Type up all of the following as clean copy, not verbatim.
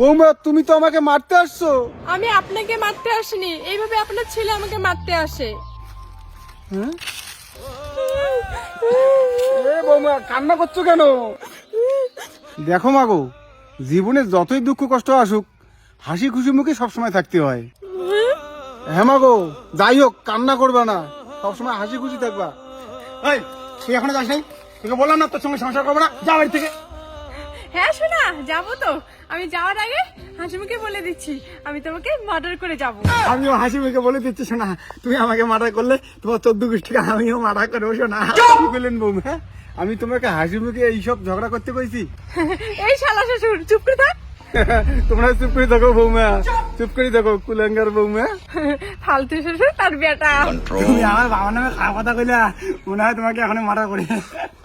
বৌমা তুমি তো আমাকে মারতে আসছো। আমি আপনাকে মারতে আসিনি, এইভাবে আপনার ছেলে আমাকে মারতে আসে। হ্যাঁ? এ বৌমা কান্না করছো কেন? দেখো মাগো, জীবনে যতই দুঃখ কষ্ট আসুক হাসি খুশি মুখে সবসময় থাকতে হয়। হ্যাঁ মাগো, যাই হোক কান্না করবা না, সবসময় হাসি খুশি থাকবা। এই তুই এখনো যাস নাই? তোকে বললাম না তোর সঙ্গে সংসার করবো না, যা বাড়ি থেকে। হ্যাঁ শোনা, যাবো তো। আমি যাওয়ার আগে হাসিমুখে বলে দিচ্ছি আমি তোমাকে মার্ডার করে যাব। আমিও হাসি মুখে বলে দিচ্ছি শোনা, তুমি আমাকে মার্ডার করলে তোমার 14 গোষ্ঠীকে আমিও মার্ডার করবো শোনা। কি বললেন বৌমা? আমি তোমাকে হাসি মুখে এইসব ঝগড়া করতে কইছি? এই শালা শ্বশুর, চুপ করে থাক। তোমরা চুপ করে থাকো বৌমা, চুপ করে থাকো কুলাঙ্গার বৌমা। ফালতু শ্বশুর তার বেটা। তুমি আমার বাবার নামে খারাপ কথা কইলা, মনে হয় তোমাকে এখন মার্ডার করি।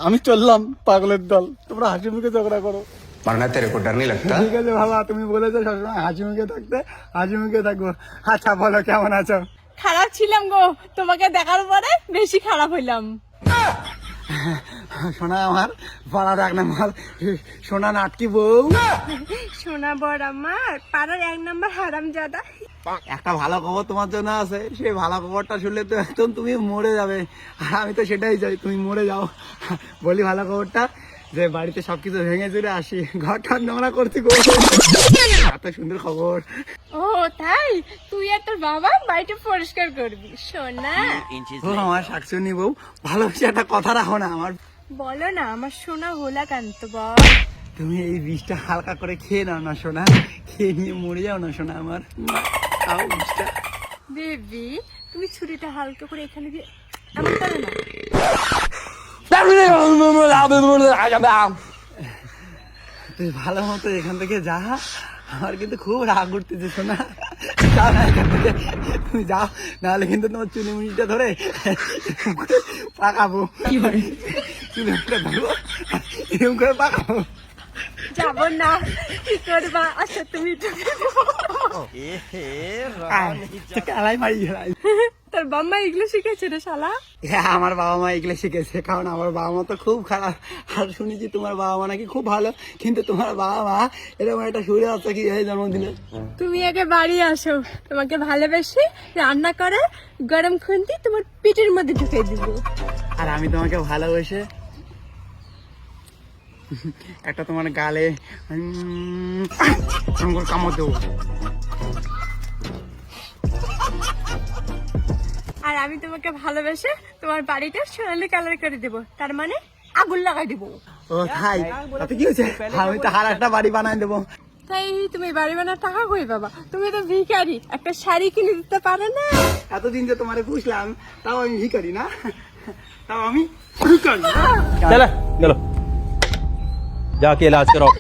আমি চললাম পাগলের দল, তোমরা হাসি মুখে ঝগড়া করো। मरना तेरे को डर नहीं लगता? ঠিক আছে বাবা, তুমি বলেছো সবসময় হাসি মুখে থাকতে, হাসি মুখে থাকবো। আচ্ছা বলো কেমন আছো? খারাপ ছিলাম গো, তোমাকে দেখার পরে বেশি খারাপ হইলাম। সোনা আমার পাড়ার এক নাম্বার সোনা নাটকি বউ। সোনা বড় আমার পাড়ার 1 নম্বর হারামজাদা। একটা ভালো খবর তোমার জন্য আছে, সেই ভালো খবরটা শুনলে তো একদম তুমি মরে যাবে, আর আমি তো সেটাই চাই তুমি মরে যাও। বলি ভালো খবরটা, যে বাড়িতে সবকিছু ভেঙে চুরে আসি, ঘরটা নোংরা করছি গো। এত সুন্দর খবর। ও তাই, তুই আর তোর বাবা বাড়িটা পরিষ্কার করবি সোনা। ও আমার শাকচুনি বউ, ভালোবেসে একটা কথা রাখো না আমার। বলো না আমার সোনা হোলা কান্ত বল। তুমি এই বিষটা হালকা করে খেয়ে নাও না সোনা, খেয়ে নিয়ে মরে যাও না সোনা আমার। খাও বিষটা। বেবি তুমি ছুরিটা হালকা করে এখানে দিয়ে এমন করো না। তুই ভালো মতো এখান থেকে যা, আমার কিন্তু খুব রাগ উঠতেছে শোনা। যাও না এখান থেকে, তুমি যাও, নাহলে কিন্তু তোমার চুনি মুনিটা ধরে পাকাবো। চুনি মুনিটা ধরবো, এরকম করে পাকাবো। যাবো না, কি করবা? আচ্ছা তুমি কালাই মারি গেলাই। তোর বাম্মা এগুলো শিখেছে রে শালা। হ্যাঁ আমার বাবা মা এগুলো শিখেছে, কারণ আমার বাবা মা তো খুব খারাপ। আর শুনেছি তোমার বাবা মা নাকি খুব ভালো, কিন্তু তোমার বাবা মা এরকম একটা সুরে বাচ্চা কি জন্ম দিল। তুমি আগে বাড়ি আসো, তোমাকে ভালোবেসে রান্না করে গরম খুন্তি তোমার পিঠের মধ্যে ঢুকে দিব। আর আমি তোমাকে ভালোবেসে একটা তোমার গালে কামড় দেবো। আর আমি তোমাকে ভালোবেসে তোমার বাড়িটা সোনালি কালার করে দেব, তার মানে আগুন লাগাই দিব। ও তাই? তাতে কি হয়েছে, আমি তো আর একটা বাড়ি বানাই দেবো। তাই তুমি বাড়ি বানার টাকা কই বাবা? তুমি তো ভিখারি, একটা শাড়ি কিনে দিতে পারো না? এতদিন যে তোমারে পুষলাম, তাও আমি ভিখারি না, তাও আমি ভিখারি। चलो चलो जाके इलाज कराओ।